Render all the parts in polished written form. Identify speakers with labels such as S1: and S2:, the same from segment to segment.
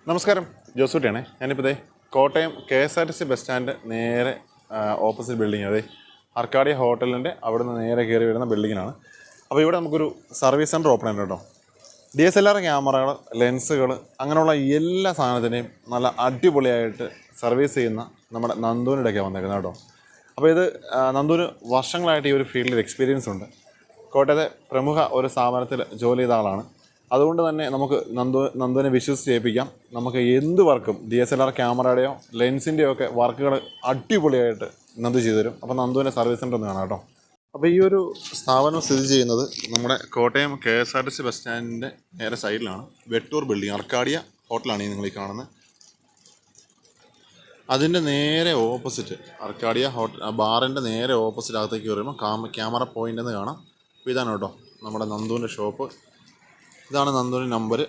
S1: നമസ്കാരം, ജോസൂട്ടിയാണേ. ഞാനിപ്പോൾ Kottayam KSRTC bus stand നേരെ ഓപ്പോസിറ്റ് ബിൽഡിംഗ്, അതെ അർക്കാഡിയ ഹോട്ടലിൻ്റെ അവിടെ നിന്ന് നേരെ കയറി വരുന്ന ബിൽഡിങ്ങിനാണ്. അപ്പോൾ ഇവിടെ നമുക്കൊരു സർവീസ് സെൻറ്റർ ഓപ്പൺ ഉണ്ട് കേട്ടോ. DSLR ക്യാമറകൾ, ലെൻസുകൾ, അങ്ങനെയുള്ള എല്ലാ സാധനത്തിനെയും നല്ല അടിപൊളിയായിട്ട് സർവീസ് ചെയ്യുന്ന നമ്മുടെ നന്ദൂനിടയ്ക്കാണ് വന്നേക്കുന്നത് കേട്ടോ. അപ്പോൾ ഇത് നന്ദൂന് വർഷങ്ങളായിട്ട് ഈ ഒരു ഫീൽഡിൽ എക്സ്പീരിയൻസ് ഉണ്ട്. കോട്ടയത്തെ പ്രമുഖ ഒരു സ്ഥാപനത്തിൽ ജോലി ചെയ്ത ആളാണ്. അതുകൊണ്ട് തന്നെ നമുക്ക് നന്ദുവിനെ വിശ്വസിച്ച് ചെയ്യിപ്പിക്കാം. നമുക്ക് എന്ത് വർക്കും DSLR ക്യാമറയുടെയോ ലെൻസിൻ്റെയോ ഒക്കെ വർക്കുകൾ അടിപൊളിയായിട്ട് നന്ദു ചെയ്തു തരും. അപ്പോൾ നന്ദുവിൻ്റെ സർവീസ് സെൻ്റർ ഒന്ന് കാണാം കേട്ടോ. അപ്പോൾ ഈ ഒരു സ്ഥാപനം സ്ഥിതി ചെയ്യുന്നത് നമ്മുടെ കോട്ടയം KSRTC ബസ് സ്റ്റാൻഡിൻ്റെ നേരെ സൈഡിലാണ്. വെട്ടൂർ ബിൽഡിംഗ്, അർക്കാഡിയ ഹോട്ടലാണ് ഈ നിങ്ങൾ ഈ കാണുന്നത്. അതിൻ്റെ നേരെ ഓപ്പോസിറ്റ് അർക്കാഡിയ ഹോട്ടൽ ബാറിൻ്റെ നേരെ ഓപ്പോസിറ്റ് അകത്തേക്ക് വരുമ്പോൾ ക്യാമറ പോയിൻ്റ് എന്ന് കാണാം. അപ്പോൾ ഇതാണ് കേട്ടോ നമ്മുടെ നന്ദുവിൻ്റെ ഷോപ്പ്. ഇതാണ് നന്ദുവിൻ്റെ നമ്പർ.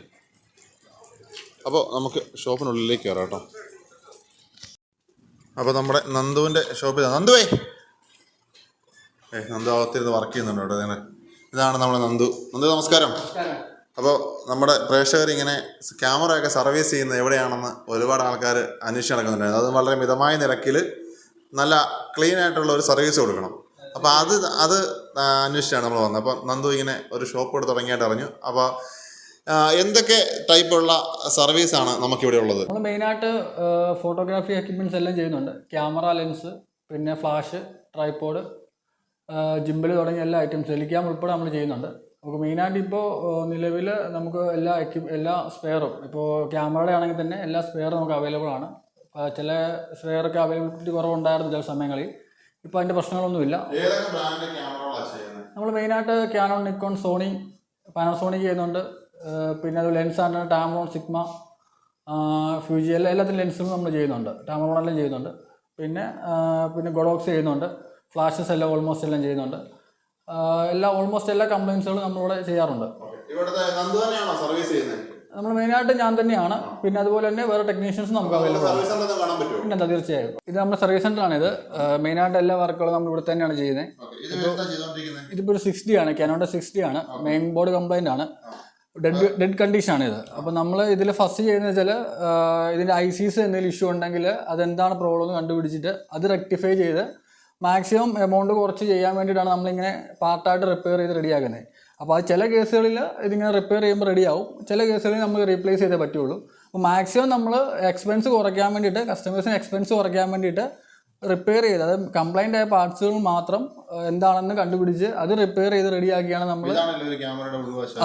S1: അപ്പോൾ നമുക്ക് ഷോപ്പിനുള്ളിലേക്ക് കയറാം കേട്ടോ. അപ്പോൾ നമ്മുടെ നന്ദുവിൻ്റെ ഷോപ്പ് നന്ദു അകത്തിരുന്ന് വർക്ക് ചെയ്യുന്നുണ്ട് കേട്ടോ. അങ്ങനെ ഇതാണ് നമ്മുടെ നന്ദു. നമസ്കാരം. അപ്പോൾ നമ്മുടെ പ്രേക്ഷകർ ഇങ്ങനെ ക്യാമറയൊക്കെ സർവീസ് ചെയ്യുന്നത് എവിടെയാണെന്ന് ഒരുപാട് ആൾക്കാർ അന്വേഷിച്ച് നടക്കുന്നുണ്ടായിരുന്നു. അത് വളരെ മിതമായ നിരക്കിൽ നല്ല ക്ലീൻ ആയിട്ടുള്ള ഒരു സർവീസ് കൊടുക്കണം. അപ്പോൾ അത് അന്വേഷിച്ചാണ് നമ്മൾ വന്നത്. അപ്പോൾ നന്ദു ഇങ്ങനെ ഒരു ഷോപ്പ് കൂടെ തുടങ്ങിയായിട്ട് അറിഞ്ഞു. അപ്പോൾ എന്തൊക്കെ ടൈപ്പുള്ള സർവീസാണ് നമുക്കിവിടെ ഉള്ളത്?
S2: നമ്മൾ മെയിനായിട്ട് ഫോട്ടോഗ്രാഫി എക്യുപ്മെൻറ്റ്സ് എല്ലാം ചെയ്യുന്നുണ്ട്. ക്യാമറ, ലെൻസ്, പിന്നെ ഫ്ലാഷ്, ട്രൈപോഡ്, ജിമ്പിൾ തുടങ്ങിയ എല്ലാ ഐറ്റംസ്, ടെലിക്യാം ഉൾപ്പെടെ നമ്മൾ ചെയ്യുന്നുണ്ട്. നമുക്ക് മെയിനായിട്ട് ഇപ്പോൾ നിലവിൽ നമുക്ക് എല്ലാ സ്പെയറും, ഇപ്പോൾ ക്യാമറയുടെ ആണെങ്കിൽ തന്നെ എല്ലാ സ്പെയറും നമുക്ക് അവൈലബിൾ ആണ്. ചില സ്പെയറൊക്കെ അവൈലബിലിറ്റി കുറവുണ്ടായിരുന്നു ചില സമയങ്ങളിൽ. ഇപ്പോൾ അതിൻ്റെ പ്രശ്നങ്ങളൊന്നുമില്ല. നമ്മൾ മെയിനായിട്ട് ക്യാനോൺ, നിക്കോൺ, സോണി, പാനസോണിക് ചെയ്യുന്നുണ്ട്. പിന്നെ അത് ലെൻസാണ് ടാമറോൺ, സിഗ്മ, ഫ്യൂജി, എല്ലാത്തിനും ലെൻസും നമ്മൾ ചെയ്യുന്നുണ്ട്. ടാമറോൺ എല്ലാം ചെയ്യുന്നുണ്ട്. പിന്നെ ഗൊഡോക്സ് ചെയ്യുന്നുണ്ട്. ഫ്ലാഷസ് എല്ലാം ഓൾമോസ്റ്റ് എല്ലാം ചെയ്യുന്നുണ്ട്. ഓൾമോസ്റ്റ് എല്ലാ കംപ്ലയിൻസുകളും നമ്മളിവിടെ ചെയ്യാറുണ്ട്. നമ്മൾ മെയിനായിട്ട് ഞാൻ തന്നെയാണ്. പിന്നെ അതുപോലെ തന്നെ വേറെ ടെക്നീഷ്യൻസ് നമുക്ക് അവൈലബിൾ ആണ്. പിന്നെന്താ, തീർച്ചയായും ഇത് നമ്മുടെ സർവീസ് സെൻ്ററാണ്. ഇത് മെയിനായിട്ട് എല്ലാ വർക്കുകളും നമ്മൾ ഇവിടെ തന്നെയാണ് ചെയ്യുന്നത്. ഇതിപ്പോൾ ഒരു 60 ആണ്, ക്യാനോണിൻ്റെ 60 ആണ്. മെയിൻ ബോർഡ് കംപ്ലൈൻ്റ് ആണ്, ഡെഡ് കണ്ടീഷനാണ് ഇത്. അപ്പോൾ നമ്മൾ ഇതിൽ ഫസ്റ്റ് ചെയ്യുന്നത് വെച്ചാൽ ഇതിൻ്റെ ICs എന്തെങ്കിലും ഇഷ്യൂ ഉണ്ടെങ്കിൽ അതെന്താണ് പ്രോബ്ലം എന്ന് കണ്ടുപിടിച്ചിട്ട് അത് റെക്ടിഫൈ ചെയ്ത് മാക്സിമം എമൗണ്ട് കുറച്ച് ചെയ്യാൻ വേണ്ടിയിട്ടാണ് നമ്മളിങ്ങനെ പാർട്ടായിട്ട് റിപ്പയർ ചെയ്ത് റെഡിയാക്കുന്നത്. അപ്പോൾ അത് ചില കേസുകളിൽ ഇതിങ്ങനെ റിപ്പയർ ചെയ്യുമ്പോൾ റെഡിയാവും, ചില കേസുകളിൽ നമ്മൾ റീപ്ലേസ് ചെയ്തേ പറ്റുള്ളൂ. അപ്പോൾ മാക്സിമം നമ്മൾ എക്സ്പെൻസ് കുറയ്ക്കാൻ വേണ്ടിയിട്ട്, കസ്റ്റമേഴ്സിന് എക്സ്പെൻസ് കുറയ്ക്കാൻ വേണ്ടിയിട്ട് റിപ്പയർ ചെയ്ത്, അത് കംപ്ലൈൻ്റ് ആയ പാർട്സുകൾ മാത്രം എന്താണെന്ന് കണ്ടുപിടിച്ച് അത് റിപ്പയർ ചെയ്ത് റെഡിയാക്കിയാണ് നമ്മൾ.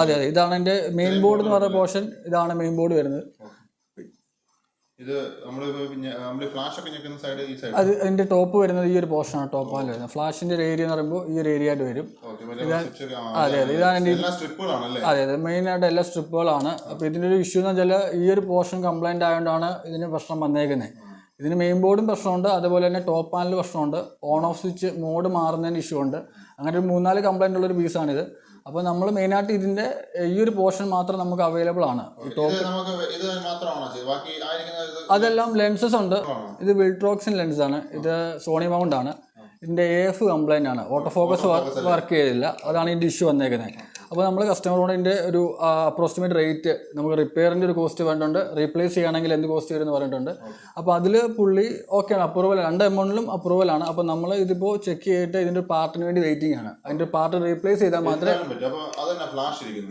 S2: അതെ, ഇതാണ് എൻ്റെ മെയിൻ ബോർഡ് എന്ന് പറയുന്ന പോർഷൻ. ഇതാണ് മെയിൻ ബോർഡ് വരുന്നത്. അത് അതിൻ്റെ ടോപ്പ് വരുന്നത് ഈ ഒരു പോർഷനാണ്. ടോപ്പ് പാനൽ വരുന്നത്. ഫ്ലാഷിൻ്റെ ഒരു ഏരിയ എന്ന് പറയുമ്പോൾ ഈ ഒരു ഏരിയ ആയിട്ട് വരും. അതെ, ഇതാണ് എൻ്റെ. അതെ, മെയിനായിട്ട് എല്ലാ സ്ട്രിപ്പുകളാണ്. അപ്പോൾ ഇതിൻ്റെ ഒരു ഇഷ്യൂ എന്ന് വെച്ചാൽ ഈ ഒരു പോർഷൻ കംപ്ലൈൻ്റ് ആയതുകൊണ്ടാണ് ഇതിന് പ്രശ്നം വന്നേക്കുന്നത്. ഇതിന് മെയിൻ ബോർഡും പ്രശ്നമുണ്ട്, അതുപോലെ തന്നെ ടോപ്പ് പാനൽ പ്രശ്നമുണ്ട്, ഓൺ ഓഫ് സ്വിച്ച് മോഡ് മാറുന്നതിന് ഇഷ്യൂ ഉണ്ട്. അങ്ങനെ ഒരു 3-4 കംപ്ലൈൻ്റ് ഉള്ളൊരു പീസാണിത്. അപ്പോൾ നമ്മൾ മെയിനായിട്ട് ഇതിൻ്റെ ഈ ഒരു പോർഷൻ മാത്രം നമുക്ക് അവൈലബിൾ ആണ്. അതെല്ലാം ലെൻസസ് ഉണ്ട്. ഇത് വിൾട്രോക്സിൻ ലെൻസാണ്. ഇത് സോണി മൗണ്ട് ആണ്. ഇതിൻ്റെ AF കംപ്ലൈൻ്റ് ആണ്, ഓട്ടോ ഫോക്കസ് വർക്ക് ചെയ്തില്ല. അതാണ് ഇതിൻ്റെ ഇഷ്യൂ വന്നേക്കുന്നത്. അപ്പോൾ നമ്മൾ കസ്റ്റമറോട് ഇതിൻ്റെ ഒരു അപ്രോക്സിമേറ്റ് റേറ്റ്, നമുക്ക് റിപ്പയറിൻ്റെ ഒരു കോസ്റ്റ് വേണ്ടിട്ടുണ്ട്, റീപ്ലേസ് ചെയ്യുകയാണെങ്കിൽ എന്ത് കോസ്റ്റ് വരുമെന്ന് പറഞ്ഞിട്ടുണ്ട്. അപ്പോൾ അതിൽ പുള്ളി ഓക്കെയാണ്, അപ്രൂവൽ, 2 എമൗണ്ടിലും അപ്രൂവലാണ്. അപ്പോൾ നമ്മൾ ഇതിപ്പോൾ ചെക്ക് ചെയ്തിട്ട് ഇതിൻ്റെ പാർട്ടിന് വേണ്ടി വെയിറ്റിംഗ് ആണ്. അതിൻ്റെ പാർട്ട് റീപ്ലേസ് ചെയ്താൽ മാത്രമേ.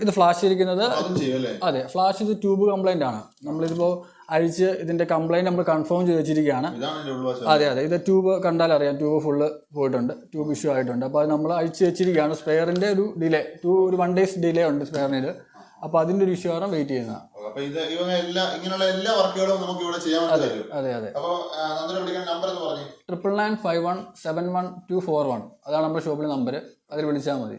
S2: ഇത് ഫ്ലാഷ് ഇരിക്കുന്നത്, അതെ, ഫ്ലാഷ് ഇത് ട്യൂബ് കംപ്ലൈൻ്റ് ആണ്. നമ്മളിതിപ്പോൾ അഴിച്ച് ഇതിൻ്റെ കംപ്ലൈൻറ്റ് നമ്മൾ കൺഫേം ചെയ്ത് വെച്ചിരിക്കുകയാണ്. അതെ, ഇത് ട്യൂബ് കണ്ടാൽ അറിയാം, ട്യൂബ് ഫുള്ള് പോയിട്ടുണ്ട്, ട്യൂബ് ഇഷ്യൂ ആയിട്ടുണ്ട്. അപ്പോൾ അത് നമ്മൾ അഴിച്ച് വെച്ചിരിക്കുകയാണ്. സ്പെയറിൻ്റെ ഒരു ഡിലേ, ഒരു 1 days ഡിലേ ഉണ്ട് സ്പെയറിന്. അപ്പോൾ അതിൻ്റെ ഒരു ഇഷ്യൂ കാരണം വെയിറ്റ് ചെയ്യുന്നതാണ്. അതെ. 9995171241 അതാണ് നമ്മുടെ ഷോപ്പിലെ നമ്പർ. അതിൽ വിളിച്ചാൽ മതി.